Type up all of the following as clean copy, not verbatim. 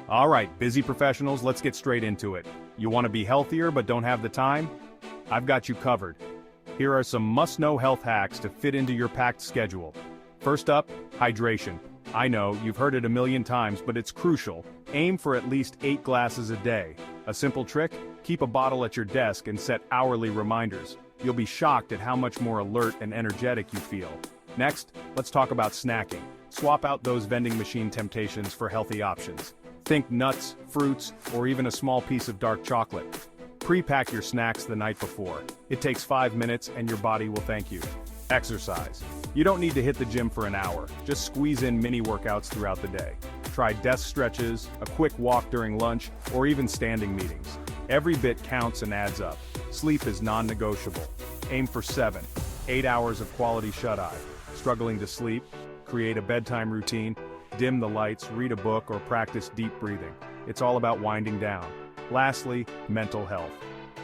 All right, busy professionals, let's get straight into it. You want to be healthier but don't have the time? I've got you covered. Here are some must-know health hacks to fit into your packed schedule. First up, hydration. I know, you've heard it a million times, but it's crucial. Aim for at least 8 glasses a day. A simple trick? Keep a bottle at your desk and set hourly reminders. You'll be shocked at how much more alert and energetic you feel. Next, let's talk about snacking. Swap out those vending machine temptations for healthy options. Think nuts, fruits, or even a small piece of dark chocolate. Pre-pack your snacks the night before. It takes 5 minutes and your body will thank you. Exercise. You don't need to hit the gym for an hour, just squeeze in mini workouts throughout the day. Try desk stretches, a quick walk during lunch, or even standing meetings. Every bit counts and adds up. Sleep is non-negotiable. Aim for 7-8 hours of quality shut-eye. Struggling to sleep? Create a bedtime routine, dim the lights, read a book, or practice deep breathing. It's all about winding down. Lastly, mental health.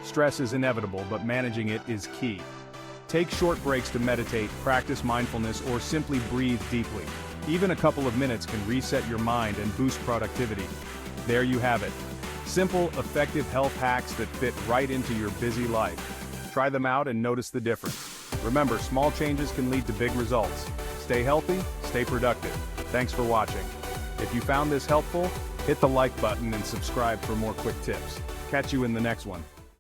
Stress is inevitable, but managing it is key. Take short breaks to meditate, practice mindfulness, or simply breathe deeply. Even a couple of minutes can reset your mind and boost productivity. There you have it. Simple, effective health hacks that fit right into your busy life. Try them out and notice the difference. Remember, small changes can lead to big results. Stay healthy, stay productive. Thanks for watching. If you found this helpful, hit the like button and subscribe for more quick tips. Catch you in the next one.